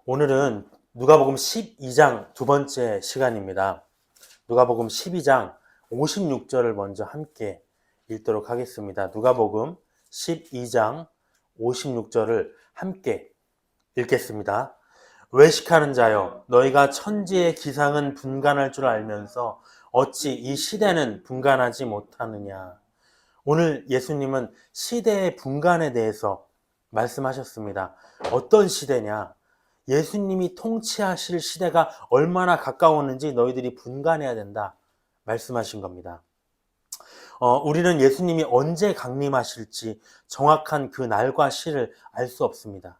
오늘은 누가복음 12장 두 번째 시간입니다. 누가복음 12장 56절을 먼저 함께 읽도록 하겠습니다. 누가복음 12장 56절을 함께 읽겠습니다. 외식하는 자여, 너희가 천지의 기상은 분간할 줄 알면서 어찌 이 시대는 분간하지 못하느냐. 오늘 예수님은 시대의 분간에 대해서 말씀하셨습니다. 어떤 시대냐? 예수님이 통치하실 시대가 얼마나 가까웠는지 너희들이 분간해야 된다 말씀하신 겁니다. 우리는 예수님이 언제 강림하실지 정확한 그 날과 시를 알 수 없습니다.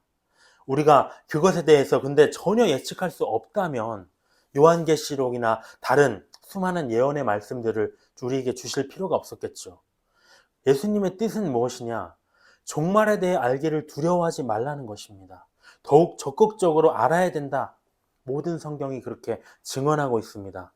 우리가 그것에 대해서 근데 전혀 예측할 수 없다면 요한계시록이나 다른 수많은 예언의 말씀들을 우리에게 주실 필요가 없었겠죠. 예수님의 뜻은 무엇이냐? 종말에 대해 알기를 두려워하지 말라는 것입니다. 더욱 적극적으로 알아야 된다. 모든 성경이 그렇게 증언하고 있습니다.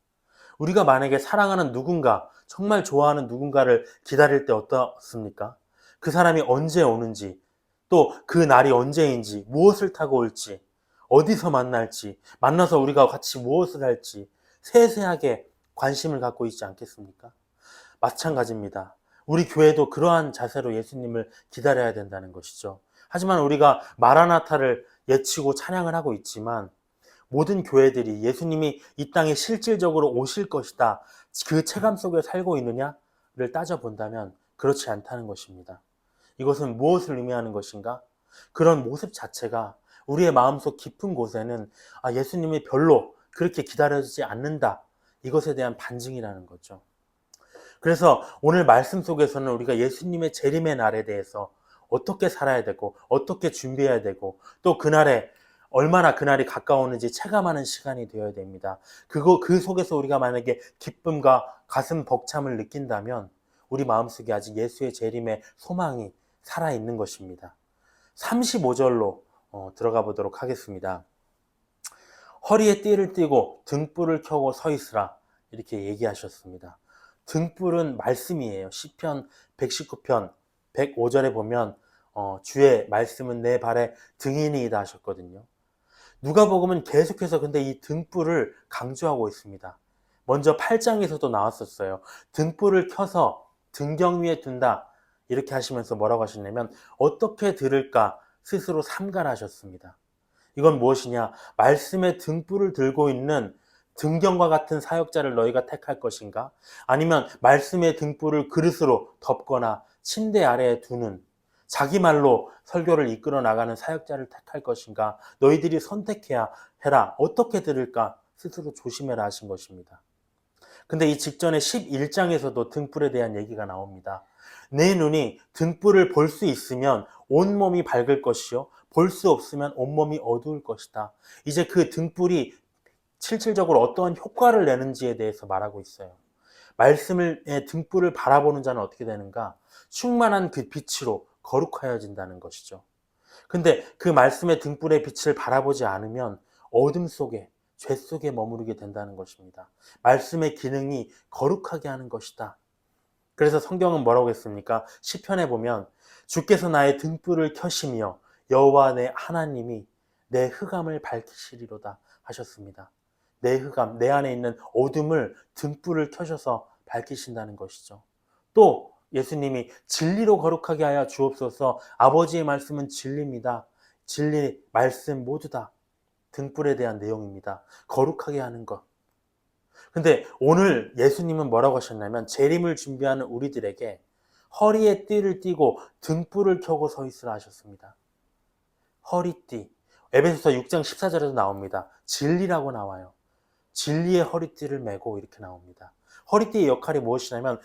우리가 만약에 사랑하는 누군가, 정말 좋아하는 누군가를 기다릴 때 어떻습니까? 그 사람이 언제 오는지, 또 그 날이 언제인지, 무엇을 타고 올지, 어디서 만날지, 만나서 우리가 같이 무엇을 할지 세세하게 관심을 갖고 있지 않겠습니까? 마찬가지입니다. 우리 교회도 그러한 자세로 예수님을 기다려야 된다는 것이죠. 하지만 우리가 마라나타를 예치고 찬양을 하고 있지만 모든 교회들이 예수님이 이 땅에 실질적으로 오실 것이다, 그 체감 속에 살고 있느냐를 따져본다면 그렇지 않다는 것입니다. 이것은 무엇을 의미하는 것인가? 그런 모습 자체가 우리의 마음속 깊은 곳에는 예수님이 별로 그렇게 기다려지지 않는다, 이것에 대한 반증이라는 거죠. 그래서 오늘 말씀 속에서는 우리가 예수님의 재림의 날에 대해서 어떻게 살아야 되고 어떻게 준비해야 되고 또 그날에 얼마나 그날이 가까웠는지 체감하는 시간이 되어야 됩니다. 그 속에서 우리가 만약에 기쁨과 가슴 벅참을 느낀다면 우리 마음속에 아직 예수의 재림의 소망이 살아있는 것입니다. 35절로 들어가 보도록 하겠습니다. 허리에 띠를 띠고 등불을 켜고 서 있으라, 이렇게 얘기하셨습니다. 등불은 말씀이에요. 시편 119편 105절에 보면 주의 말씀은 내 발의 등이니이다 하셨거든요. 누가복음은 계속해서 근데 이 등불을 강조하고 있습니다. 먼저 8장에서도 나왔었어요. 등불을 켜서 등경 위에 둔다, 이렇게 하시면서 뭐라고 하셨냐면 어떻게 들을까 스스로 삼가하셨습니다. 이건 무엇이냐? 말씀의 등불을 들고 있는 등경과 같은 사역자를 너희가 택할 것인가? 아니면 말씀의 등불을 그릇으로 덮거나 침대 아래에 두는 자기 말로 설교를 이끌어 나가는 사역자를 택할 것인가? 너희들이 선택해야 해라. 어떻게 들을까? 스스로 조심해라 하신 것입니다. 근데 이 직전에 11장에서도 등불에 대한 얘기가 나옵니다. 내 눈이 등불을 볼 수 있으면 온몸이 밝을 것이요, 볼 수 없으면 온몸이 어두울 것이다. 이제 그 등불이 실질적으로 어떠한 효과를 내는지에 대해서 말하고 있어요. 말씀의 등불을 바라보는 자는 어떻게 되는가? 충만한 그 빛으로 거룩하여진다는 것이죠. 근데 그 말씀의 등불의 빛을 바라보지 않으면 어둠 속에, 죄 속에 머무르게 된다는 것입니다. 말씀의 기능이 거룩하게 하는 것이다. 그래서 성경은 뭐라고 했습니까? 시편에 보면 주께서 나의 등불을 켜시며 여호와 내 하나님이 내 흑암을 밝히시리로다 하셨습니다. 내 흑암, 내 안에 있는 어둠을 등불을 켜셔서 밝히신다는 것이죠. 또 예수님이 진리로 거룩하게 하여 주옵소서, 아버지의 말씀은 진리입니다. 진리, 말씀 모두 다 등불에 대한 내용입니다. 거룩하게 하는 것. 근데 오늘 예수님은 뭐라고 하셨냐면 재림을 준비하는 우리들에게 허리에 띠를 띠고 등불을 켜고 서 있으라 하셨습니다. 허리띠. 에베소서 6장 14절에도 나옵니다. 진리라고 나와요. 진리의 허리띠를 메고 이렇게 나옵니다. 허리띠의 역할이 무엇이냐면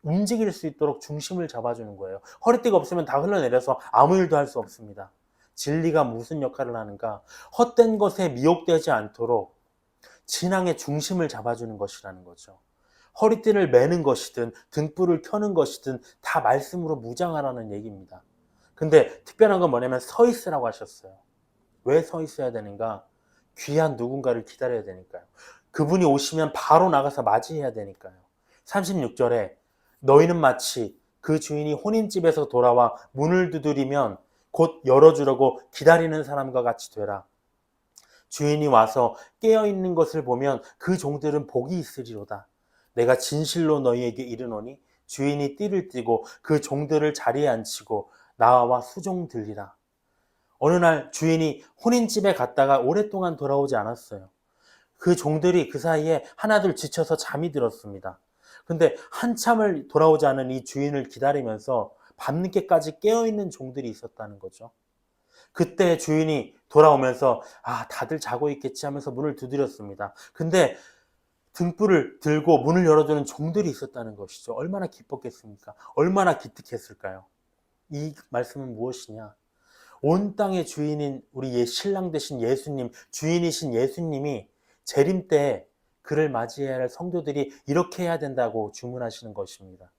움직일 수 있도록 중심을 잡아주는 거예요. 허리띠가 없으면 다 흘러내려서 아무 일도 할 수 없습니다. 진리가 무슨 역할을 하는가? 헛된 것에 미혹되지 않도록 신앙의 중심을 잡아주는 것이라는 거죠. 허리띠를 매는 것이든 등불을 켜는 것이든 다 말씀으로 무장하라는 얘기입니다. 근데 특별한 건 뭐냐면 서 있으라고 하셨어요. 왜 서 있어야 되는가? 귀한 누군가를 기다려야 되니까요. 그분이 오시면 바로 나가서 맞이해야 되니까요. 36절에 너희는 마치 그 주인이 혼인집에서 돌아와 문을 두드리면 곧 열어주려고 기다리는 사람과 같이 되라. 주인이 와서 깨어있는 것을 보면 그 종들은 복이 있으리로다. 내가 진실로 너희에게 이르노니 주인이 띠를 띠고 그 종들을 자리에 앉히고 나와 수종들리라. 어느 날 주인이 혼인집에 갔다가 오랫동안 돌아오지 않았어요. 그 종들이 그 사이에 하나둘 지쳐서 잠이 들었습니다. 근데 한참을 돌아오지 않은 이 주인을 기다리면서 밤늦게까지 깨어있는 종들이 있었다는 거죠. 그때 주인이 돌아오면서 다들 자고 있겠지 하면서 문을 두드렸습니다. 근데 등불을 들고 문을 열어주는 종들이 있었다는 것이죠. 얼마나 기뻤겠습니까? 얼마나 기특했을까요? 이 말씀은 무엇이냐? 온 땅의 주인인 우리 신랑 되신 예수님, 주인이신 예수님이 재림 때 그를 맞이해야 할 성도들이 이렇게 해야 된다고 주문하시는 것입니다.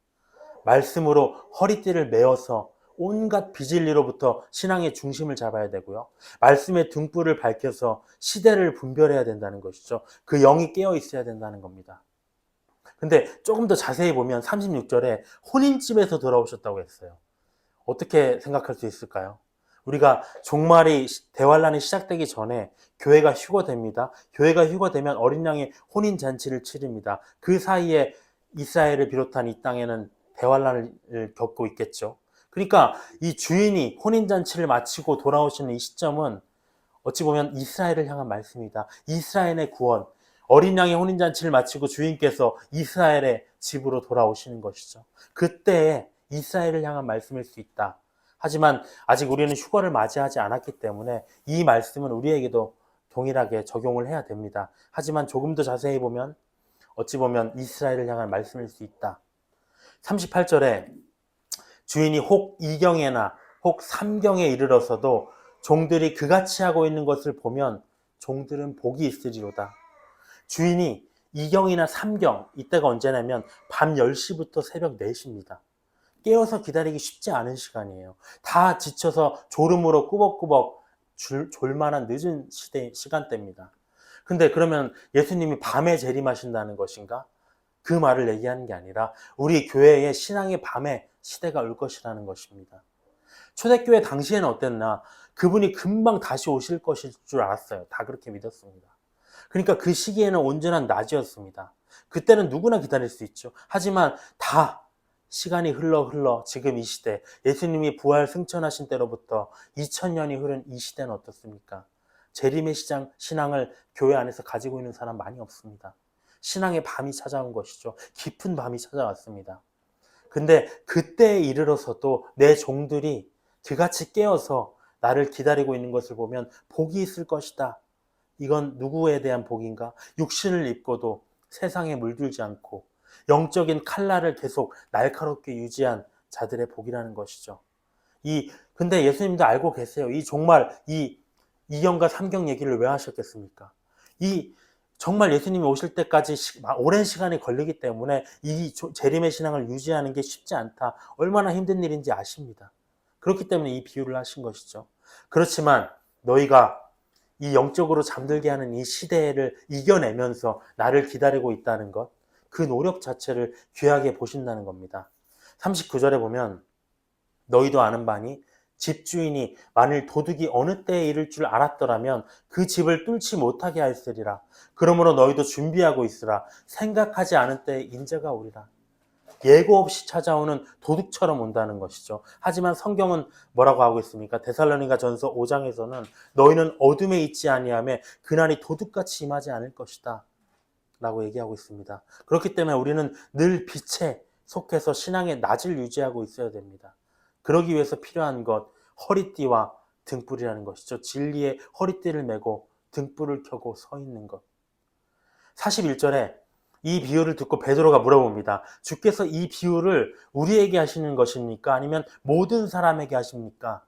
말씀으로 허리띠를 메어서 온갖 비진리로부터 신앙의 중심을 잡아야 되고요. 말씀의 등불을 밝혀서 시대를 분별해야 된다는 것이죠. 그 영이 깨어 있어야 된다는 겁니다. 근데 조금 더 자세히 보면 36절에 혼인집에서 돌아오셨다고 했어요. 어떻게 생각할 수 있을까요? 우리가 종말이 대환란이 시작되기 전에 교회가 휴거됩니다. 교회가 휴거되면 어린 양의 혼인 잔치를 치릅니다. 그 사이에 이스라엘을 비롯한 이 땅에는 대환란을 겪고 있겠죠. 그러니까 이 주인이 혼인 잔치를 마치고 돌아오시는 이 시점은 어찌 보면 이스라엘을 향한 말씀이다. 이스라엘의 구원, 어린 양의 혼인 잔치를 마치고 주인께서 이스라엘의 집으로 돌아오시는 것이죠. 그때에 이스라엘을 향한 말씀일 수 있다. 하지만 아직 우리는 휴거를 맞이하지 않았기 때문에 이 말씀은 우리에게도 동일하게 적용을 해야 됩니다. 하지만 조금 더 자세히 보면 어찌 보면 이스라엘을 향한 말씀일 수 있다. 38절에 주인이 혹 2경에나 혹 3경에 이르러서도 종들이 그같이 하고 있는 것을 보면 종들은 복이 있으리로다. 주인이 2경이나 3경, 이때가 언제냐면 밤 10시부터 새벽 4시입니다. 깨어서 기다리기 쉽지 않은 시간이에요. 다 지쳐서 졸음으로 꾸벅꾸벅 졸만한 늦은 시간대입니다. 근데 그러면 예수님이 밤에 재림하신다는 것인가? 그 말을 얘기하는 게 아니라 우리 교회의 신앙의 밤에 시대가 올 것이라는 것입니다. 초대교회 당시에는 어땠나? 그분이 금방 다시 오실 것일 줄 알았어요. 다 그렇게 믿었습니다. 그러니까 그 시기에는 온전한 낮이었습니다. 그때는 누구나 기다릴 수 있죠. 하지만 다 시간이 흘러 지금 이 시대, 예수님이 부활 승천하신 때로부터 2000년이 흐른 이 시대는 어떻습니까? 재림의 신앙을 교회 안에서 가지고 있는 사람 많이 없습니다. 신앙의 밤이 찾아온 것이죠. 깊은 밤이 찾아왔습니다. 근데 그때에 이르러서도 내 종들이 그같이 깨어서 나를 기다리고 있는 것을 보면 복이 있을 것이다. 이건 누구에 대한 복인가? 육신을 입고도 세상에 물들지 않고 영적인 칼날을 계속 날카롭게 유지한 자들의 복이라는 것이죠. 근데 예수님도 알고 계세요. 정말 이 2경과 3경 얘기를 왜 하셨겠습니까? 정말 예수님이 오실 때까지 오랜 시간이 걸리기 때문에 이 재림의 신앙을 유지하는 게 쉽지 않다. 얼마나 힘든 일인지 아십니다. 그렇기 때문에 이 비유를 하신 것이죠. 그렇지만 너희가 이 영적으로 잠들게 하는 이 시대를 이겨내면서 나를 기다리고 있다는 것, 그 노력 자체를 귀하게 보신다는 겁니다. 39절에 보면 너희도 아는 바니 집주인이 만일 도둑이 어느 때에 이를 줄 알았더라면 그 집을 뚫지 못하게 하였으리라. 그러므로 너희도 준비하고 있으라. 생각하지 않은 때에 인자가 오리라. 예고 없이 찾아오는 도둑처럼 온다는 것이죠. 하지만 성경은 뭐라고 하고 있습니까? 데살로니가 전서 5장에서는 너희는 어둠에 있지 아니하며 그날이 도둑같이 임하지 않을 것이다 라고 얘기하고 있습니다. 그렇기 때문에 우리는 늘 빛에 속해서 신앙의 낮을 유지하고 있어야 됩니다. 그러기 위해서 필요한 것, 허리띠와 등불이라는 것이죠. 진리의 허리띠를 메고 등불을 켜고 서 있는 것. 41절에 이 비유를 듣고 베드로가 물어봅니다. 주께서 이 비유를 우리에게 하시는 것입니까? 아니면 모든 사람에게 하십니까?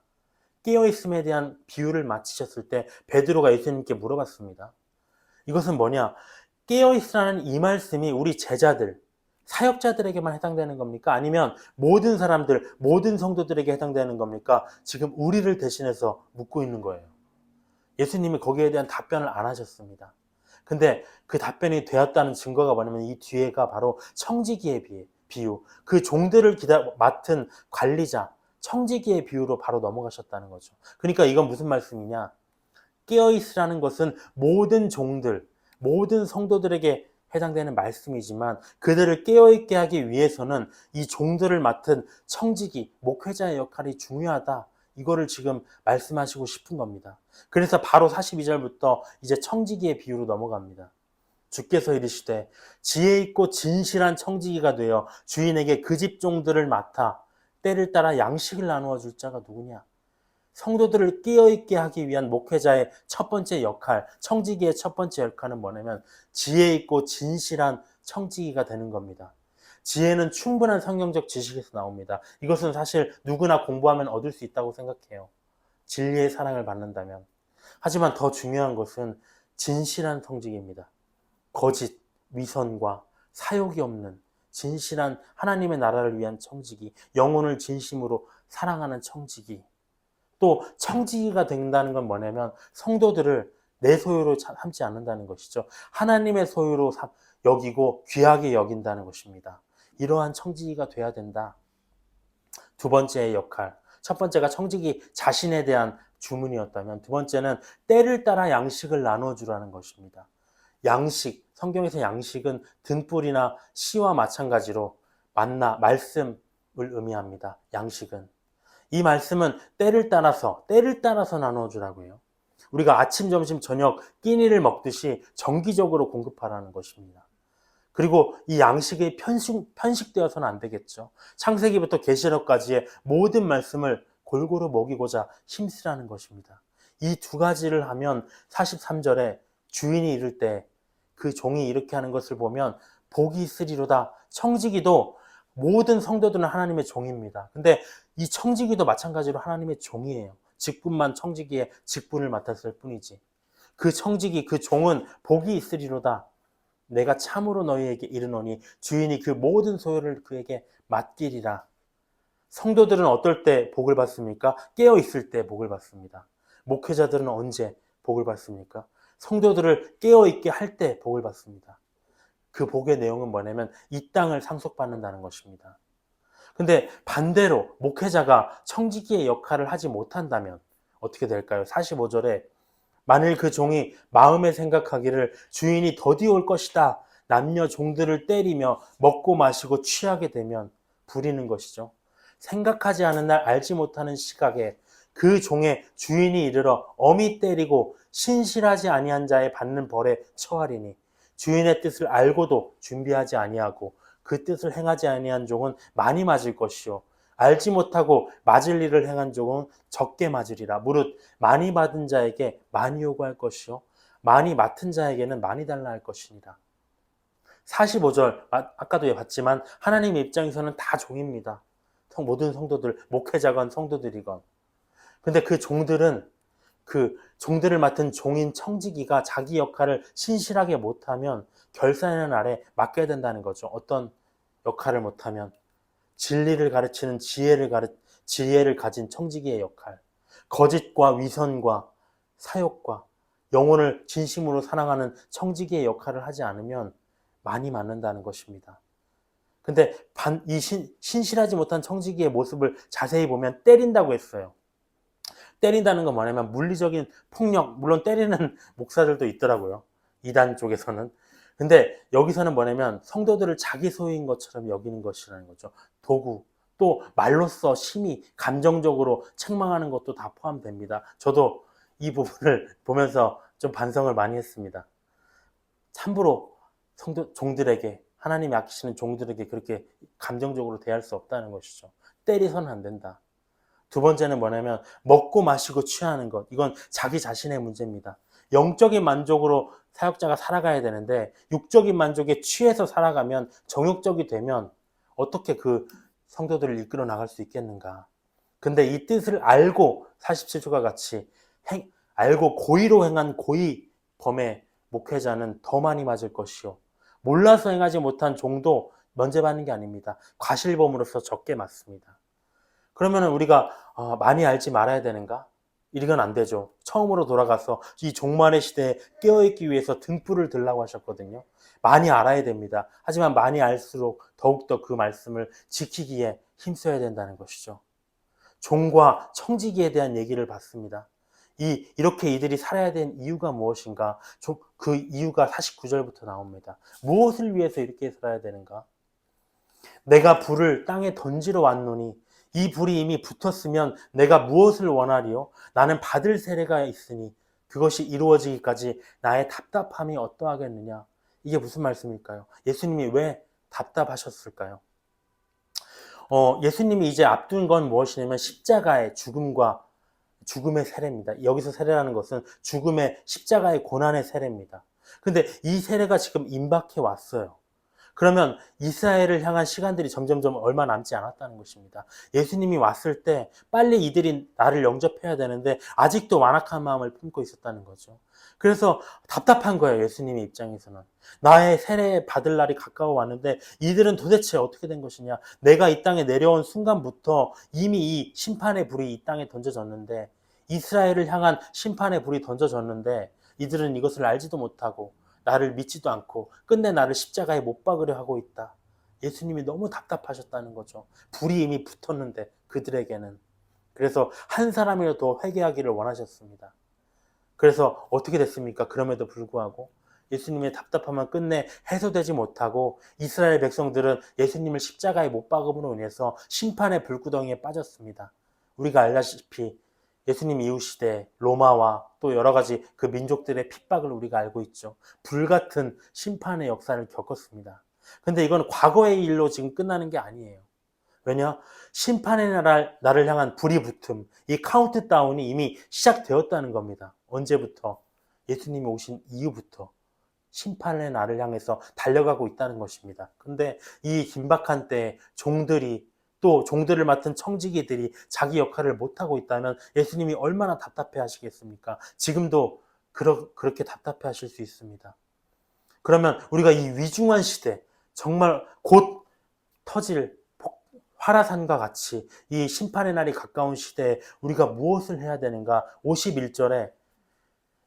깨어있음에 대한 비유를 마치셨을 때 베드로가 예수님께 물어봤습니다. 이것은 뭐냐? 깨어있으라는 이 말씀이 우리 제자들, 사역자들에게만 해당되는 겁니까? 아니면 모든 사람들, 모든 성도들에게 해당되는 겁니까? 지금 우리를 대신해서 묻고 있는 거예요. 예수님이 거기에 대한 답변을 안 하셨습니다. 근데 그 답변이 되었다는 증거가 뭐냐면 이 뒤에가 바로 청지기의 비유, 그 종들을 맡은 관리자, 청지기의 비유로 바로 넘어가셨다는 거죠. 그러니까 이건 무슨 말씀이냐? 깨어있으라는 것은 모든 종들, 모든 성도들에게 해당되는 말씀이지만 그들을 깨어있게 하기 위해서는 이 종들을 맡은 청지기, 목회자의 역할이 중요하다. 이거를 지금 말씀하시고 싶은 겁니다. 그래서 바로 42절부터 이제 청지기의 비유로 넘어갑니다. 주께서 이르시되 지혜 있고 진실한 청지기가 되어 주인에게 그 집 종들을 맡아 때를 따라 양식을 나누어 줄 자가 누구냐? 성도들을 깨어있게 하기 위한 목회자의 첫 번째 역할, 청지기의 첫 번째 역할은 뭐냐면 지혜 있고 진실한 청지기가 되는 겁니다. 지혜는 충분한 성경적 지식에서 나옵니다. 이것은 사실 누구나 공부하면 얻을 수 있다고 생각해요. 진리의 사랑을 받는다면. 하지만 더 중요한 것은 진실한 청지기입니다. 거짓, 위선과 사욕이 없는 진실한 하나님의 나라를 위한 청지기, 영혼을 진심으로 사랑하는 청지기. 또 청지기가 된다는 건 뭐냐면 성도들을 내 소유로 삼지 않는다는 것이죠. 하나님의 소유로 여기고 귀하게 여긴다는 것입니다. 이러한 청지기가 돼야 된다. 두 번째의 역할. 첫 번째가 청지기 자신에 대한 주문이었다면 두 번째는 때를 따라 양식을 나눠주라는 것입니다. 양식, 성경에서 양식은 등불이나 씨와 마찬가지로 만나, 말씀을 의미합니다. 양식은. 이 말씀은 때를 따라서 나눠주라고 해요. 우리가 아침, 점심, 저녁 끼니를 먹듯이 정기적으로 공급하라는 것입니다. 그리고 이 양식이 편식되어서는 안 되겠죠. 창세기부터 계시록까지의 모든 말씀을 골고루 먹이고자 힘쓰라는 것입니다. 이 두 가지를 하면 43절에 주인이 이를 때 그 종이 이렇게 하는 것을 보면 복이 있으리로다. 청지기도 모든 성도들은 하나님의 종입니다. 근데 이 청지기도 마찬가지로 하나님의 종이에요. 직분만 청지기의 직분을 맡았을 뿐이지. 그 청지기, 그 종은 복이 있으리로다. 내가 참으로 너희에게 이르노니 주인이 그 모든 소유를 그에게 맡기리라. 성도들은 어떨 때 복을 받습니까? 깨어 있을 때 복을 받습니다. 목회자들은 언제 복을 받습니까? 성도들을 깨어 있게 할 때 복을 받습니다. 그 복의 내용은 뭐냐면 이 땅을 상속받는다는 것입니다. 근데 반대로 목회자가 청지기의 역할을 하지 못한다면 어떻게 될까요? 45절에 만일 그 종이 마음에 생각하기를 주인이 더디 올 것이다. 남녀 종들을 때리며 먹고 마시고 취하게 되면 부리는 것이죠. 생각하지 않은 날 알지 못하는 시각에 그 종의 주인이 이르러 엄히 때리고 신실하지 아니한 자의 받는 벌에 처하리니 주인의 뜻을 알고도 준비하지 아니하고 그 뜻을 행하지 아니한 종은 많이 맞을 것이요 알지 못하고 맞을 일을 행한 종은 적게 맞으리라. 무릇 많이 받은 자에게 많이 요구할 것이요 많이 맡은 자에게는 많이 달라 할 것이니라. 45절 아까도 봤지만 하나님 입장에서는 다 종입니다. 모든 성도들, 목회자건 성도들이건. 근데 그 종들은 그 종들을 맡은 종인 청지기가 자기 역할을 신실하게 못하면 결산의 날에 맡겨야 된다는 거죠. 어떤 역할을 못하면 진리를 가르치는 지혜를 가진 청지기의 역할, 거짓과 위선과 사욕과 영혼을 진심으로 사랑하는 청지기의 역할을 하지 않으면 많이 맞는다는 것입니다. 근데 이 신실하지 못한 청지기의 모습을 자세히 보면 때린다고 했어요. 때린다는 건 뭐냐면 물리적인 폭력, 물론 때리는 목사들도 있더라고요. 이단 쪽에서는. 근데 여기서는 뭐냐면 성도들을 자기 소유인 것처럼 여기는 것이라는 거죠. 도구, 또 말로써 심히 감정적으로 책망하는 것도 다 포함됩니다. 저도 이 부분을 보면서 좀 반성을 많이 했습니다. 참으로 종들에게, 하나님이 아끼시는 종들에게 그렇게 감정적으로 대할 수 없다는 것이죠. 때리서는 안 된다. 두 번째는 뭐냐면 먹고 마시고 취하는 것. 이건 자기 자신의 문제입니다. 영적인 만족으로 사역자가 살아가야 되는데 육적인 만족에 취해서 살아가면 정욕적이 되면 어떻게 그 성도들을 이끌어 나갈 수 있겠는가. 근데 이 뜻을 알고 47조가 같이 알고 고의로 행한 고의 범의 목회자는 더 많이 맞을 것이요. 몰라서 행하지 못한 종도 면제받는 게 아닙니다. 과실범으로서 적게 맞습니다. 그러면 우리가 많이 알지 말아야 되는가? 이건 안 되죠. 처음으로 돌아가서 이 종말의 시대에 깨어있기 위해서 등불을 들라고 하셨거든요. 많이 알아야 됩니다. 하지만 많이 알수록 더욱더 그 말씀을 지키기에 힘써야 된다는 것이죠. 종과 청지기에 대한 얘기를 봤습니다. 이렇게 이들이 살아야 되는 이유가 무엇인가? 그 이유가 49절부터 나옵니다. 무엇을 위해서 이렇게 살아야 되는가? 내가 불을 땅에 던지러 왔노니 이 불이 이미 붙었으면 내가 무엇을 원하리요? 나는 받을 세례가 있으니 그것이 이루어지기까지 나의 답답함이 어떠하겠느냐? 이게 무슨 말씀일까요? 예수님이 왜 답답하셨을까요? 예수님이 이제 앞둔 건 무엇이냐면 십자가의 죽음의 세례입니다. 여기서 세례라는 것은 죽음의 십자가의 고난의 세례입니다. 근데 이 세례가 지금 임박해 왔어요. 그러면 이스라엘을 향한 시간들이 점점점 얼마 남지 않았다는 것입니다. 예수님이 왔을 때 빨리 이들이 나를 영접해야 되는데 아직도 완악한 마음을 품고 있었다는 거죠. 그래서 답답한 거예요. 예수님의 입장에서는. 나의 세례 받을 날이 가까워 왔는데 이들은 도대체 어떻게 된 것이냐. 내가 이 땅에 내려온 순간부터 이미 이 심판의 불이 이 땅에 던져졌는데 이스라엘을 향한 심판의 불이 던져졌는데 이들은 이것을 알지도 못하고 나를 믿지도 않고 끝내 나를 십자가에 못 박으려 하고 있다. 예수님이 너무 답답하셨다는 거죠. 불이 이미 붙었는데 그들에게는. 그래서 한 사람이라도 회개하기를 원하셨습니다. 그래서 어떻게 됐습니까? 그럼에도 불구하고 예수님의 답답함은 끝내 해소되지 못하고 이스라엘 백성들은 예수님을 십자가에 못 박음으로 인해서 심판의 불구덩이에 빠졌습니다. 우리가 알다시피 예수님 이후 시대 로마와 또 여러 가지 그 민족들의 핍박을 우리가 알고 있죠. 불같은 심판의 역사를 겪었습니다. 근데 이건 과거의 일로 지금 끝나는 게 아니에요. 왜냐? 심판의 나를 향한 불이 붙음, 이 카운트다운이 이미 시작되었다는 겁니다. 언제부터? 예수님이 오신 이후부터 심판의 날을 향해서 달려가고 있다는 것입니다. 근데 이 긴박한 때에 또 종들을 맡은 청지기들이 자기 역할을 못하고 있다면 예수님이 얼마나 답답해 하시겠습니까? 지금도 그렇게 답답해 하실 수 있습니다. 그러면 우리가 이 위중한 시대, 정말 곧 터질 화라산과 같이 이 심판의 날이 가까운 시대에 우리가 무엇을 해야 되는가? 51절에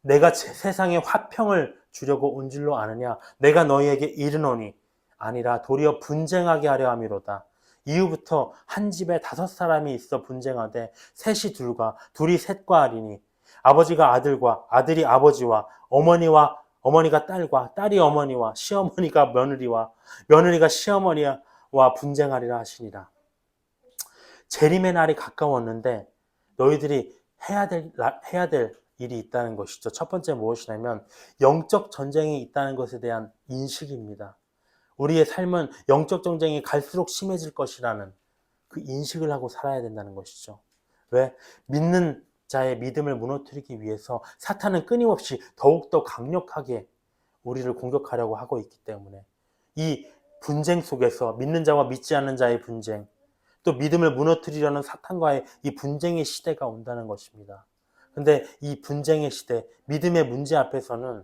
내가 세상에 화평을 주려고 온 줄로 아느냐? 내가 너희에게 이르노니 아니라 도리어 분쟁하게 하려 함이로다. 이후부터 한 집에 5사람이 있어 분쟁하되 셋이 둘과 둘이 셋과 하리니 아버지가 아들과 아들이 아버지와 어머니가 딸과 딸이 어머니와 시어머니가 며느리와 며느리가 시어머니와 분쟁하리라 하시니라. 재림의 날이 가까웠는데 너희들이 해야 될 일이 있다는 것이죠. 첫 번째 무엇이냐면 영적 전쟁이 있다는 것에 대한 인식입니다. 우리의 삶은 영적 전쟁이 갈수록 심해질 것이라는 그 인식을 하고 살아야 된다는 것이죠. 왜? 믿는 자의 믿음을 무너뜨리기 위해서 사탄은 끊임없이 더욱더 강력하게 우리를 공격하려고 하고 있기 때문에 이 분쟁 속에서 믿는 자와 믿지 않는 자의 분쟁, 또 믿음을 무너뜨리려는 사탄과의 이 분쟁의 시대가 온다는 것입니다. 근데 이 분쟁의 시대, 믿음의 문제 앞에서는,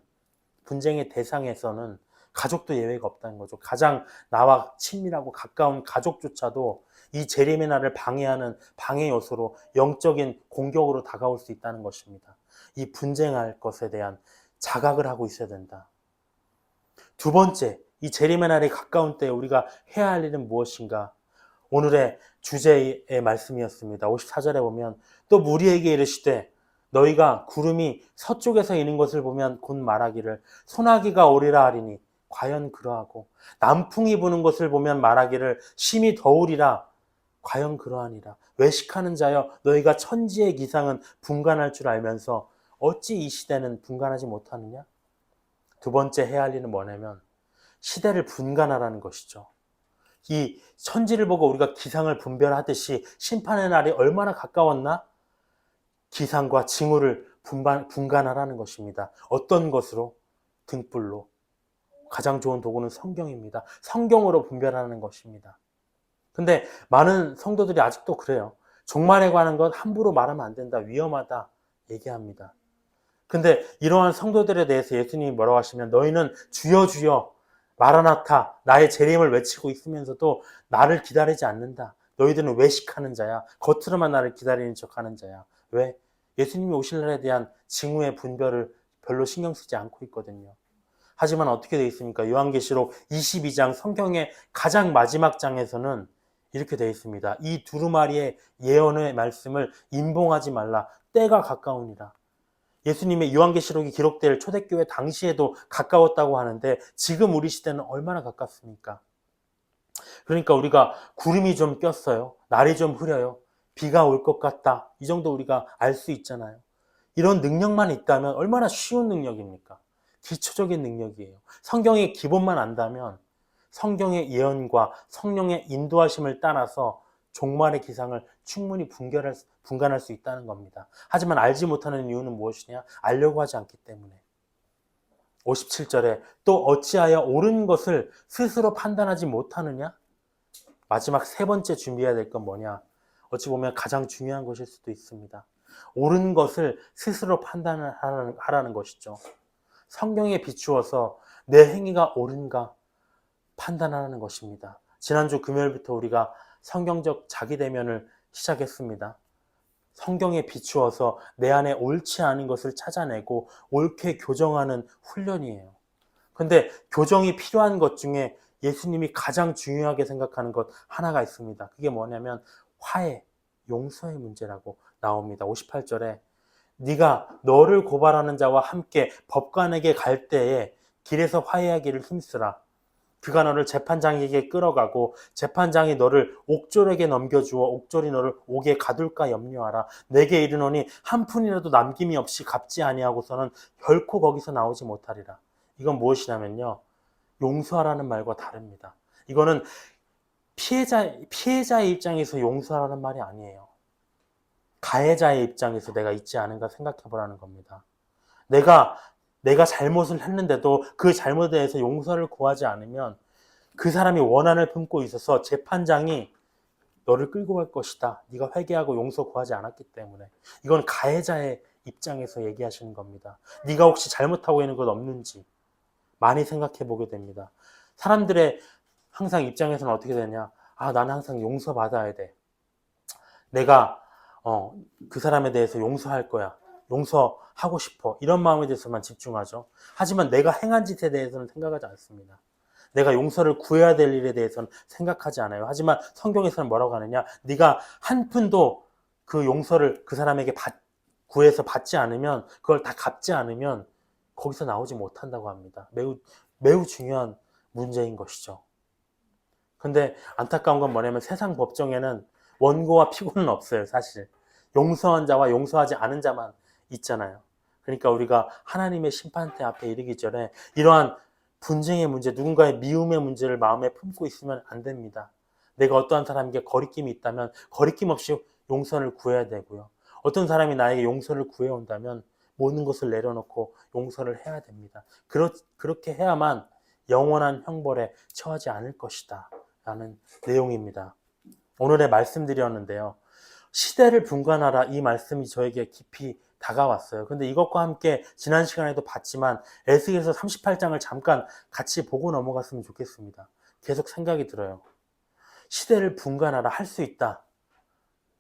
분쟁의 대상에서는 가족도 예외가 없다는 거죠. 가장 나와 친밀하고 가까운 가족조차도 이 재림의 날을 방해하는 방해 요소로 영적인 공격으로 다가올 수 있다는 것입니다. 이 분쟁할 것에 대한 자각을 하고 있어야 된다. 두 번째, 이 재림의 날이 가까운 때에 우리가 해야 할 일은 무엇인가? 오늘의 주제의 말씀이었습니다. 54절에 보면 또 무리에게 이르시되 너희가 구름이 서쪽에서 이는 것을 보면 곧 말하기를 소나기가 오리라 하리니 과연 그러하고 남풍이 부는 것을 보면 말하기를 심히 더우리라 과연 그러하니라. 외식하는 자여 너희가 천지의 기상은 분간할 줄 알면서 어찌 이 시대는 분간하지 못하느냐? 두 번째 해야 할 일은 뭐냐면 시대를 분간하라는 것이죠. 이 천지를 보고 우리가 기상을 분별하듯이 심판의 날이 얼마나 가까웠나? 기상과 징후를 분간하라는 것입니다. 어떤 것으로? 등불로. 가장 좋은 도구는 성경입니다. 성경으로 분별하는 것입니다. 근데 많은 성도들이 아직도 그래요. 종말에 관한 것 함부로 말하면 안 된다. 위험하다. 얘기합니다. 근데 이러한 성도들에 대해서 예수님이 뭐라고 하시면 너희는 주여 주여 마라나타 나의 재림을 외치고 있으면서도 나를 기다리지 않는다. 너희들은 외식하는 자야. 겉으로만 나를 기다리는 척하는 자야. 왜? 예수님이 오실 날에 대한 징후의 분별을 별로 신경 쓰지 않고 있거든요. 하지만 어떻게 되어 있습니까? 요한계시록 22장 성경의 가장 마지막 장에서는 이렇게 되어 있습니다. 이 두루마리의 예언의 말씀을 임봉하지 말라. 때가 가까우니라. 예수님의 요한계시록이 기록될 초대교회 당시에도 가까웠다고 하는데 지금 우리 시대는 얼마나 가깝습니까? 그러니까 우리가 구름이 좀 꼈어요. 날이 좀 흐려요. 비가 올 것 같다. 이 정도 우리가 알 수 있잖아요. 이런 능력만 있다면 얼마나 쉬운 능력입니까? 기초적인 능력이에요. 성경의 기본만 안다면 성경의 예언과 성령의 인도하심을 따라서 종말의 기상을 충분히 분간할 수 있다는 겁니다. 하지만 알지 못하는 이유는 무엇이냐? 알려고 하지 않기 때문에. 57절에 또 어찌하여 옳은 것을 스스로 판단하지 못하느냐? 마지막 세 번째 준비해야 될 건 뭐냐? 어찌 보면 가장 중요한 것일 수도 있습니다. 옳은 것을 스스로 판단하라는 것이죠. 성경에 비추어서 내 행위가 옳은가 판단하는 것입니다. 지난주 금요일부터 우리가 성경적 자기대면을 시작했습니다. 성경에 비추어서 내 안에 옳지 않은 것을 찾아내고 옳게 교정하는 훈련이에요. 근데 교정이 필요한 것 중에 예수님이 가장 중요하게 생각하는 것 하나가 있습니다. 그게 뭐냐면 화해, 용서의 문제라고 나옵니다. 58절에 네가 너를 고발하는 자와 함께 법관에게 갈 때에 길에서 화해하기를 힘쓰라. 그가 너를 재판장에게 끌어가고 재판장이 너를 옥졸에게 넘겨주어 옥졸이 너를 옥에 가둘까 염려하라. 내게 이르노니 한 푼이라도 남김이 없이 갚지 아니하고서는 결코 거기서 나오지 못하리라. 이건 무엇이냐면요, 용서하라는 말과 다릅니다. 이거는 피해자의 입장에서 용서하라는 말이 아니에요. 가해자의 입장에서 내가 있지 않은가 생각해 보라는 겁니다. 내가 잘못을 했는데도 그 잘못에 대해서 용서를 구하지 않으면 그 사람이 원한을 품고 있어서 재판장이 너를 끌고 갈 것이다. 네가 회개하고 용서 구하지 않았기 때문에. 이건 가해자의 입장에서 얘기하시는 겁니다. 네가 혹시 잘못하고 있는 것 없는지 많이 생각해 보게 됩니다. 사람들의 항상 입장에서는 어떻게 되냐? 나는 항상 용서받아야 돼. 내가 그 사람에 대해서 용서할 거야. 용서하고 싶어. 이런 마음에 대해서만 집중하죠. 하지만 내가 행한 짓에 대해서는 생각하지 않습니다. 내가 용서를 구해야 될 일에 대해서는 생각하지 않아요. 하지만 성경에서는 뭐라고 하느냐? 네가 한 푼도 그 용서를 그 사람에게 구해서 받지 않으면, 그걸 다 갚지 않으면 거기서 나오지 못한다고 합니다. 매우 중요한 문제인 것이죠. 근데 안타까운 건 뭐냐면 세상 법정에는 원고와 피고는 없어요, 사실. 용서한 자와 용서하지 않은 자만 있잖아요. 그러니까 우리가 하나님의 심판대 앞에 이르기 전에 이러한 분쟁의 문제, 누군가의 미움의 문제를 마음에 품고 있으면 안 됩니다. 내가 어떠한 사람에게 거리낌이 있다면 거리낌 없이 용서를 구해야 되고요. 어떤 사람이 나에게 용서를 구해온다면 모든 것을 내려놓고 용서를 해야 됩니다. 그렇게 해야만 영원한 형벌에 처하지 않을 것이다 라는 내용입니다. 오늘의 말씀드렸는데요, 시대를 분간하라, 이 말씀이 저에게 깊이 다가왔어요. 근데 이것과 함께 지난 시간에도 봤지만 에스겔서 38장을 잠깐 같이 보고 넘어갔으면 좋겠습니다. 계속 생각이 들어요. 시대를 분간하라, 할 수 있다.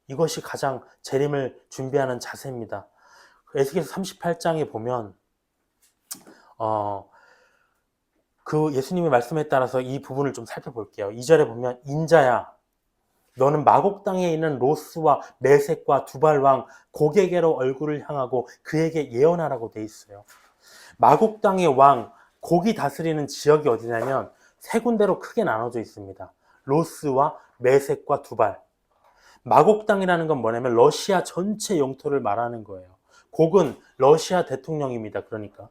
이것이 가장 재림을 준비하는 자세입니다. 에스겔서 38장에 보면 그 예수님의 말씀에 따라서 이 부분을 좀 살펴볼게요. 2절에 보면 인자야, 너는 마곡 땅에 있는 로스와 메섹과 두발왕 고게게로 얼굴을 향하고 그에게 예언하라고 돼 있어요. 마곡 땅의 왕, 곡이 다스리는 지역이 어디냐면 세 군데로 크게 나눠져 있습니다. 로스와 메섹과 두발. 마곡 땅이라는 건 뭐냐면 러시아 전체 영토를 말하는 거예요. 곡은 러시아 대통령입니다. 그러니까.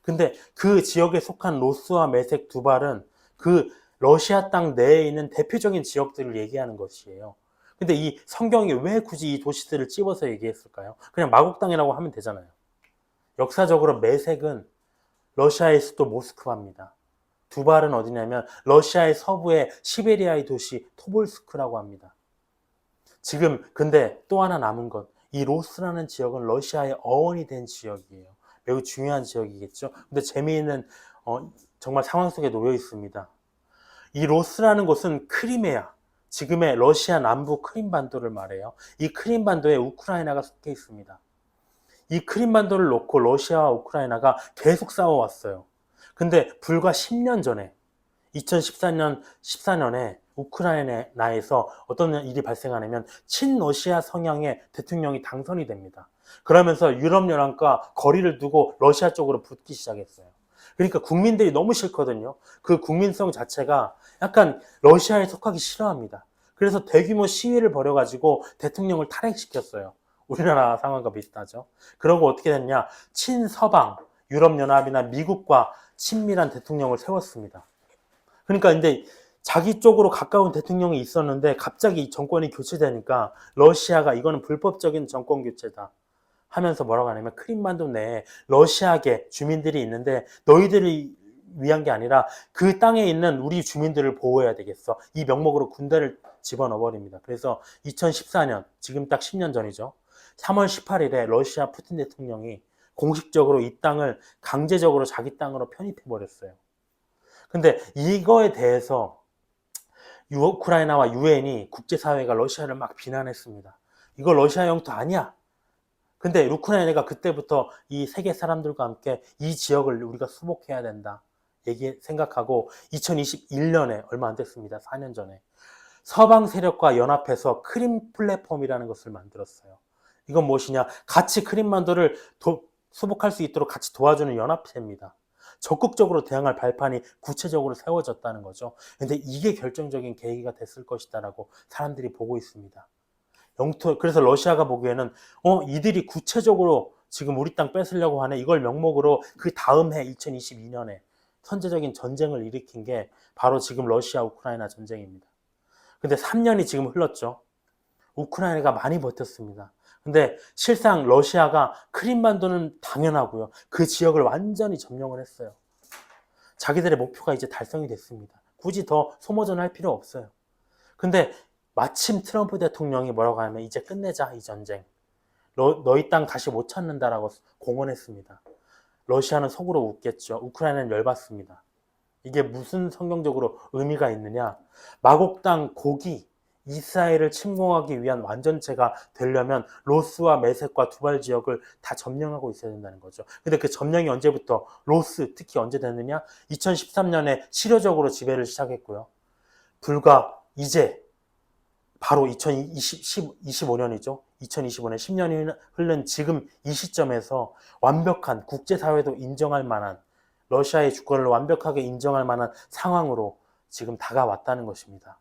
근데 그 지역에 속한 로스와 메섹, 두발은 그 러시아 땅 내에 있는 대표적인 지역들을 얘기하는 것이에요. 근데 이 성경이 왜 굳이 이 도시들을 찝어서 얘기했을까요? 그냥 마곡 땅이라고 하면 되잖아요. 역사적으로 메섹은 러시아의 수도 모스크바입니다. 두발은 어디냐면 러시아의 서부의 시베리아의 도시 토볼스크라고 합니다. 지금 근데 또 하나 남은 것, 이 로스라는 지역은 러시아의 어원이 된 지역이에요. 매우 중요한 지역이겠죠. 근데 재미있는 정말 상황 속에 놓여 있습니다. 이 로스라는 곳은 크리메아, 지금의 러시아 남부 크림반도를 말해요. 이 크림반도에 우크라이나가 속해 있습니다. 이 크림반도를 놓고 러시아와 우크라이나가 계속 싸워왔어요. 근데 불과 10년 전에 14년에 우크라이나에서 어떤 일이 발생하냐면 친러시아 성향의 대통령이 당선이 됩니다. 그러면서 유럽연합과 거리를 두고 러시아 쪽으로 붙기 시작했어요. 그러니까 국민들이 너무 싫거든요. 그 국민성 자체가 약간 러시아에 속하기 싫어합니다. 그래서 대규모 시위를 벌여가지고 대통령을 탈핵시켰어요. 우리나라 상황과 비슷하죠. 그러고 어떻게 됐냐? 친서방, 유럽연합이나 미국과 친밀한 대통령을 세웠습니다. 그러니까 근데 자기 쪽으로 가까운 대통령이 있었는데 갑자기 정권이 교체되니까 러시아가 이거는 불법적인 정권 교체다 하면서 뭐라고 하냐면 크림반도 내에 러시아계 주민들이 있는데 너희들이 위한 게 아니라 그 땅에 있는 우리 주민들을 보호해야 되겠어. 이 명목으로 군대를 집어넣어 버립니다. 그래서 2014년, 지금 딱 10년 전이죠. 3월 18일에 러시아 푸틴 대통령이 공식적으로 이 땅을 강제적으로 자기 땅으로 편입해 버렸어요. 근데 이거에 대해서 우크라이나와 유엔이 국제사회가 러시아를 막 비난했습니다. 이거 러시아 영토 아니야. 근데 우크라이나가 그때부터 이 세계 사람들과 함께 이 지역을 우리가 수복해야 된다. 생각하고 2021년에 얼마 안 됐습니다. 4년 전에 서방 세력과 연합해서 크림 플랫폼이라는 것을 만들었어요. 이건 무엇이냐? 같이 크림반도를 수복할 수 있도록 같이 도와주는 연합체입니다. 적극적으로 대항할 발판이 구체적으로 세워졌다는 거죠. 근데 이게 결정적인 계기가 됐을 것이다라고 사람들이 보고 있습니다. 그래서 러시아가 보기에는 이들이 구체적으로 지금 우리 땅 뺏으려고 하네. 이걸 명목으로 그 다음 해 2022년에 선제적인 전쟁을 일으킨 게 바로 지금 러시아 우크라이나 전쟁입니다. 근데 3년이 지금 흘렀죠. 우크라이나가 많이 버텼습니다. 근데 실상 러시아가 크림반도는 당연하고요. 그 지역을 완전히 점령을 했어요. 자기들의 목표가 이제 달성이 됐습니다. 굳이 더 소모전할 필요 없어요. 근데 마침 트럼프 대통령이 뭐라고 하냐면 이제 끝내자 이 전쟁. 너희 땅 다시 못 찾는다라고 공언했습니다. 러시아는 속으로 웃겠죠. 우크라이나는 열받습니다. 이게 무슨 성경적으로 의미가 있느냐. 마곡 땅 곡이 이스라엘을 침공하기 위한 완전체가 되려면 로스와 메섹과 두발 지역을 다 점령하고 있어야 된다는 거죠. 근데 그 점령이 언제부터 로스 특히 언제 됐느냐? 2013년에 실효적으로 지배를 시작했고요. 불과 이제 바로 2025년이죠. 2025년 10년이 흐른 지금 이 시점에서 완벽한 국제사회도 인정할 만한 러시아의 주권을 완벽하게 인정할 만한 상황으로 지금 다가왔다는 것입니다.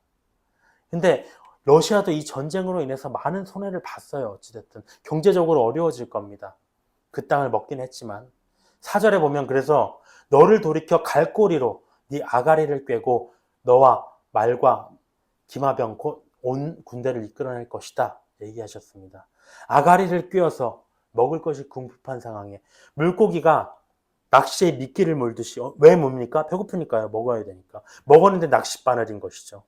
근데 러시아도 이 전쟁으로 인해서 많은 손해를 봤어요. 어찌됐든 경제적으로 어려워질 겁니다. 그 땅을 먹긴 했지만 4절에 보면 그래서 너를 돌이켜 갈고리로 네 아가리를 꿰고 너와 말과 기마병 곧 온 군대를 이끌어낼 것이다 얘기하셨습니다. 아가리를 꿰어서 먹을 것이 궁핍한 상황에 물고기가 낚시에 미끼를 물듯이 왜 뭡니까? 배고프니까요. 먹어야 되니까. 먹었는데 낚싯바늘인 것이죠.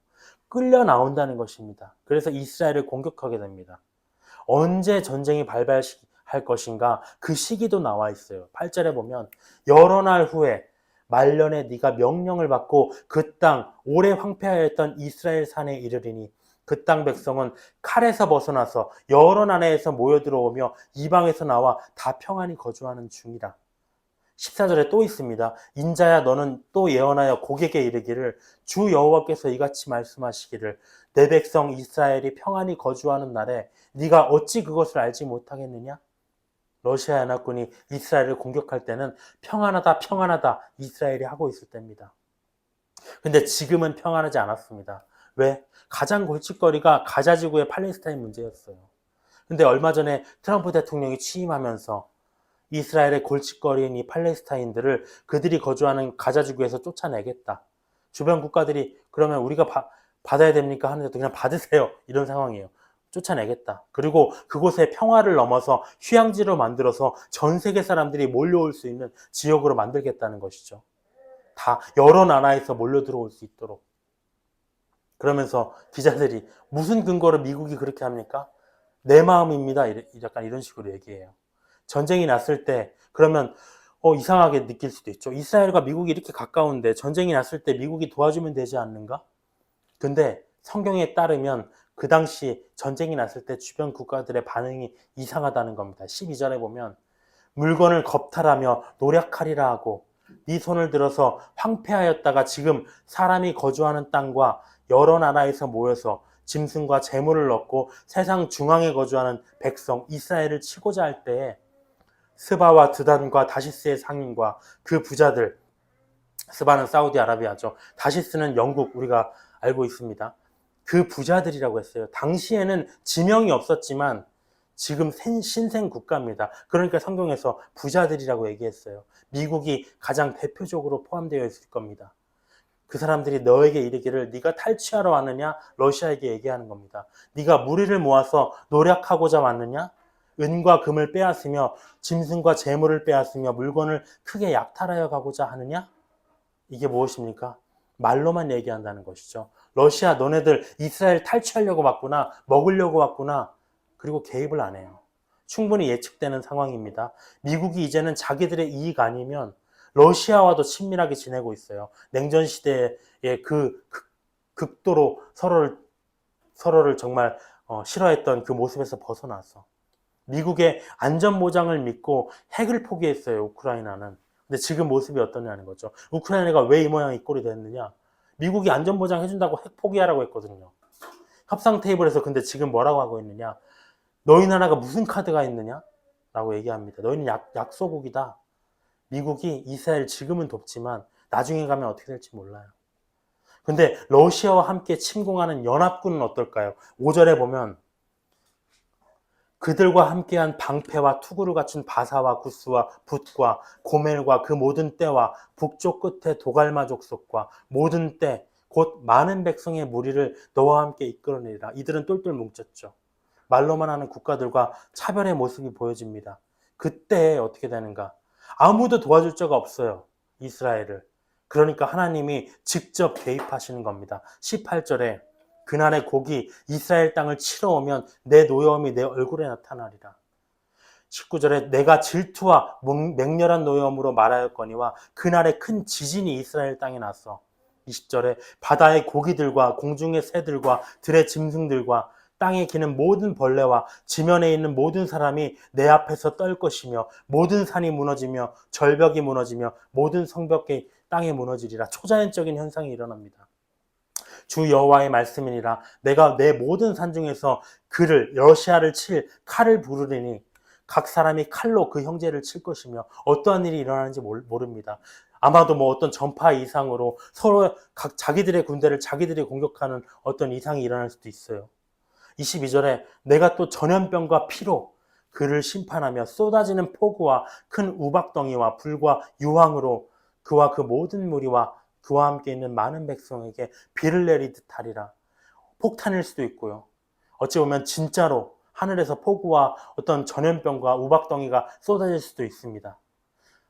끌려 나온다는 것입니다. 그래서 이스라엘을 공격하게 됩니다. 언제 전쟁이 발발할 것인가 그 시기도 나와 있어요. 8절에 보면 여러 날 후에 말년에 네가 명령을 받고 그 땅 오래 황폐하였던 이스라엘 산에 이르리니 그 땅 백성은 칼에서 벗어나서 여러 나라에서 모여들어오며 이방에서 나와 다 평안히 거주하는 중이라. 14절에 또 있습니다. 인자야 너는 또 예언하여 고객에 이르기를 주 여호와께서 이같이 말씀하시기를 내 백성 이스라엘이 평안히 거주하는 날에 네가 어찌 그것을 알지 못하겠느냐? 러시아 연합군이 이스라엘을 공격할 때는 평안하다 평안하다 이스라엘이 하고 있을 때입니다. 근데 지금은 평안하지 않았습니다. 왜? 가장 골칫거리가 가자 지구의 팔레스타인 문제였어요. 근데 얼마 전에 트럼프 대통령이 취임하면서 이스라엘의 골칫거리인 이 팔레스타인들을 그들이 거주하는 가자지구에서 쫓아내겠다. 주변 국가들이 그러면 우리가 받아야 됩니까? 하는데도 그냥 받으세요. 이런 상황이에요. 쫓아내겠다. 그리고 그곳에 평화를 넘어서 휴양지로 만들어서 전 세계 사람들이 몰려올 수 있는 지역으로 만들겠다는 것이죠. 다 여러 나라에서 몰려 들어올 수 있도록. 그러면서 기자들이 무슨 근거로 미국이 그렇게 합니까? 내 마음입니다. 약간 이런 식으로 얘기해요. 전쟁이 났을 때 그러면 이상하게 느낄 수도 있죠. 이스라엘과 미국이 이렇게 가까운데 전쟁이 났을 때 미국이 도와주면 되지 않는가? 근데 성경에 따르면 그 당시 전쟁이 났을 때 주변 국가들의 반응이 이상하다는 겁니다. 12절에 보면 물건을 겁탈하며 노력하리라 하고 네 손을 들어서 황폐하였다가 지금 사람이 거주하는 땅과 여러 나라에서 모여서 짐승과 재물을 얻고 세상 중앙에 거주하는 백성 이스라엘을 치고자 할 때에 스바와 드단과 다시스의 상인과 그 부자들, 스바는 사우디아라비아죠. 다시스는 영국, 우리가 알고 있습니다. 그 부자들이라고 했어요. 당시에는 지명이 없었지만 지금 신생 국가입니다. 그러니까 성경에서 부자들이라고 얘기했어요. 미국이 가장 대표적으로 포함되어 있을 겁니다. 그 사람들이 너에게 이르기를 네가 탈취하러 왔느냐? 러시아에게 얘기하는 겁니다. 네가 무리를 모아서 노력하고자 왔느냐? 은과 금을 빼앗으며 짐승과 재물을 빼앗으며 물건을 크게 약탈하여 가고자 하느냐? 이게 무엇입니까? 말로만 얘기한다는 것이죠. 러시아 너네들 이스라엘 탈취하려고 왔구나. 먹으려고 왔구나. 그리고 개입을 안 해요. 충분히 예측되는 상황입니다. 미국이 이제는 자기들의 이익 아니면 러시아와도 친밀하게 지내고 있어요. 냉전 시대의 그 극도로 서로를 정말 싫어했던 그 모습에서 벗어나서 미국의 안전보장을 믿고 핵을 포기했어요. 우크라이나는. 근데 지금 모습이 어떠냐는 거죠. 우크라이나가 왜 이 모양 이 꼴이 됐느냐. 미국이 안전보장 해준다고 핵 포기하라고 했거든요. 협상 테이블에서. 근데 지금 뭐라고 하고 있느냐. 너희 나라가 무슨 카드가 있느냐? 라고 얘기합니다. 너희는 약소국이다. 미국이 이스라엘 지금은 돕지만 나중에 가면 어떻게 될지 몰라요. 근데 러시아와 함께 침공하는 연합군은 어떨까요? 5절에 보면 그들과 함께한 방패와 투구를 갖춘 바사와 구스와 붓과 고멜과 그 모든 떼와 북쪽 끝에 도갈마 족속과 모든 떼 곧 많은 백성의 무리를 너와 함께 이끌어내리라. 이들은 똘똘 뭉쳤죠. 말로만 하는 국가들과 차별의 모습이 보여집니다. 그때 어떻게 되는가? 아무도 도와줄 자가 없어요. 이스라엘을. 그러니까 하나님이 직접 개입하시는 겁니다. 18절에 그날의 곡이 이스라엘 땅을 치러 오면 내 노여움이 내 얼굴에 나타나리라. 19절에 내가 질투와 맹렬한 노여움으로 말하였거니와 그날에 큰 지진이 이스라엘 땅에 났어. 20절에 바다의 고기들과 공중의 새들과 들의 짐승들과 땅에 기는 모든 벌레와 지면에 있는 모든 사람이 내 앞에서 떨 것이며 모든 산이 무너지며 절벽이 무너지며 모든 성벽이 땅에 무너지리라. 초자연적인 현상이 일어납니다. 주 여호와의 말씀이니라. 내가 내 모든 산 중에서 그를 러시아를 칠 칼을 부르리니 각 사람이 칼로 그 형제를 칠 것이며 어떠한 일이 일어나는지 모릅니다. 아마도 어떤 전파 이상으로 서로 각 자기들의 군대를 자기들이 공격하는 어떤 이상이 일어날 수도 있어요. 22절에 내가 또 전염병과 피로 그를 심판하며 쏟아지는 폭우와 큰 우박덩이와 불과 유황으로 그와 그 모든 무리와 그와 함께 있는 많은 백성에게 비를 내리듯 하리라. 폭탄일 수도 있고요. 어찌 보면 진짜로 하늘에서 폭우와 어떤 전염병과 우박덩이가 쏟아질 수도 있습니다.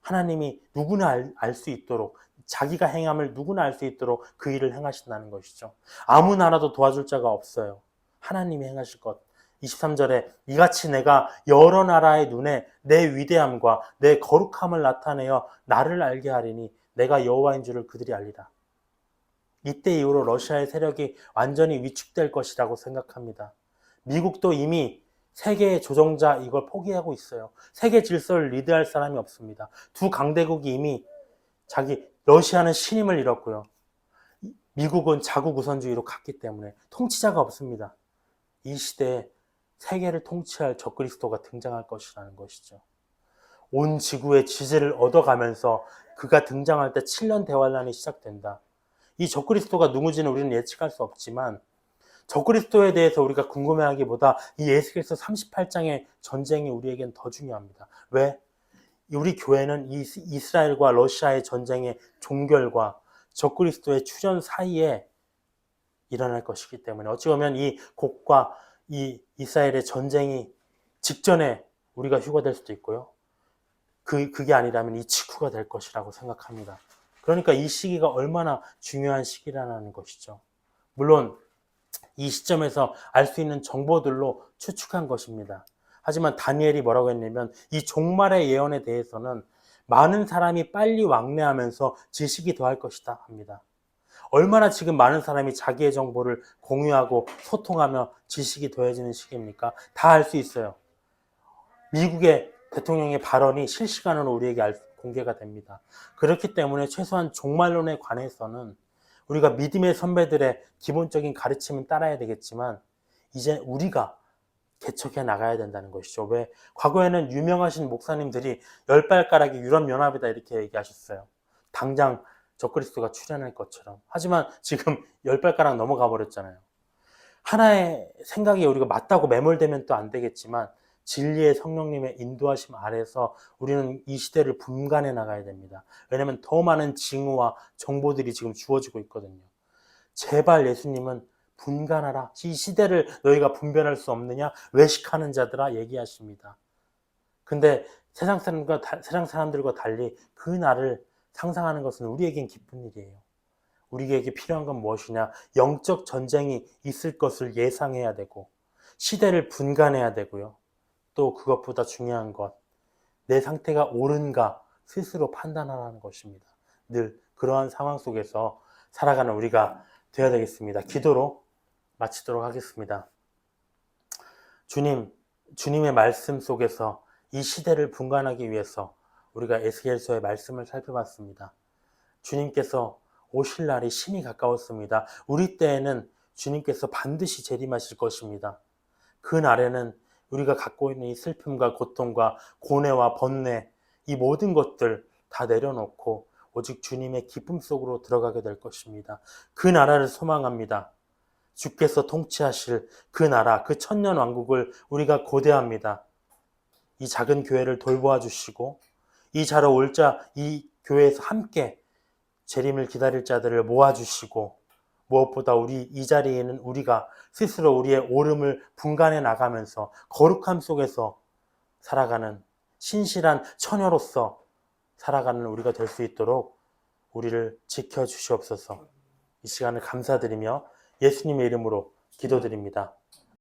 하나님이 누구나 알 수 있도록 자기가 행함을 누구나 알 수 있도록 그 일을 행하신다는 것이죠. 아무 나라도 도와줄 자가 없어요. 하나님이 행하실 것. 23절에 이같이 내가 여러 나라의 눈에 내 위대함과 내 거룩함을 나타내어 나를 알게 하리니 내가 여호와인 줄을 그들이 알리라. 이때 이후로 러시아의 세력이 완전히 위축될 것이라고 생각합니다. 미국도 이미 세계의 조정자 이걸 포기하고 있어요. 세계 질서를 리드할 사람이 없습니다. 두 강대국이 이미 러시아는 신임을 잃었고요. 미국은 자국 우선주의로 갔기 때문에 통치자가 없습니다. 이 시대에 세계를 통치할 적그리스도가 등장할 것이라는 것이죠. 온 지구의 지지를 얻어가면서 그가 등장할 때 7년 대환란이 시작된다. 이 적그리스도가 누구지는 우리는 예측할 수 없지만 적그리스도에 대해서 우리가 궁금해하기보다 이 예수께서 38장의 전쟁이 우리에겐 더 중요합니다. 왜? 우리 교회는 이 이스라엘과 러시아의 전쟁의 종결과 적그리스도의 출현 사이에 일어날 것이기 때문에 어찌 보면 이 곡과 이 이스라엘의 전쟁이 직전에 우리가 휴가될 수도 있고요. 그게 아니라면 이 직후가 될 것이라고 생각합니다. 그러니까 이 시기가 얼마나 중요한 시기라는 것이죠. 물론 이 시점에서 알 수 있는 정보들로 추측한 것입니다. 하지만 다니엘이 뭐라고 했냐면 이 종말의 예언에 대해서는 많은 사람이 빨리 왕래하면서 지식이 더할 것이다 합니다. 얼마나 지금 많은 사람이 자기의 정보를 공유하고 소통하며 지식이 더해지는 시기입니까? 다 알 수 있어요. 미국의 대통령의 발언이 실시간으로 우리에게 공개가 됩니다. 그렇기 때문에 최소한 종말론에 관해서는 우리가 믿음의 선배들의 기본적인 가르침은 따라야 되겠지만 이제 우리가 개척해 나가야 된다는 것이죠. 왜? 과거에는 유명하신 목사님들이 10발가락이 유럽연합이다 이렇게 얘기하셨어요. 당장 적그리스도가 출현할 것처럼. 하지만 지금 10발가락 넘어가 버렸잖아요. 하나의 생각이 우리가 맞다고 매몰되면 또 안 되겠지만 진리의 성령님의 인도하심 아래서 우리는 이 시대를 분간해 나가야 됩니다. 왜냐하면 더 많은 징후와 정보들이 지금 주어지고 있거든요. 제발 예수님은 분간하라. 이 시대를 너희가 분별할 수 없느냐? 외식하는 자들아 얘기하십니다. 근데 세상 사람들과 달리 그 날을 상상하는 것은 우리에겐 기쁜 일이에요. 우리에게 필요한 건 무엇이냐? 영적 전쟁이 있을 것을 예상해야 되고 시대를 분간해야 되고요. 또 그것보다 중요한 것, 내 상태가 옳은가 스스로 판단하라는 것입니다. 늘 그러한 상황 속에서 살아가는 우리가 되어야 되겠습니다. 기도로 마치도록 하겠습니다. 주님의 말씀 속에서 이 시대를 분간하기 위해서 우리가 에스겔서의 말씀을 살펴봤습니다. 주님께서 오실 날이 심히 가까웠습니다. 우리 때에는 주님께서 반드시 재림하실 것입니다. 그 날에는 우리가 갖고 있는 이 슬픔과 고통과 고뇌와 번뇌, 이 모든 것들 다 내려놓고 오직 주님의 기쁨 속으로 들어가게 될 것입니다. 그 나라를 소망합니다. 주께서 통치하실 그 나라, 그 천년 왕국을 우리가 고대합니다. 이 작은 교회를 돌보아 주시고 이 자로 올 자, 이 교회에서 함께 재림을 기다릴 자들을 모아주시고 무엇보다 이 자리에는 우리가 스스로 우리의 옳음을 분간해 나가면서 거룩함 속에서 살아가는 신실한 처녀로서 살아가는 우리가 될 수 있도록 우리를 지켜주시옵소서. 이 시간을 감사드리며 예수님의 이름으로 기도드립니다.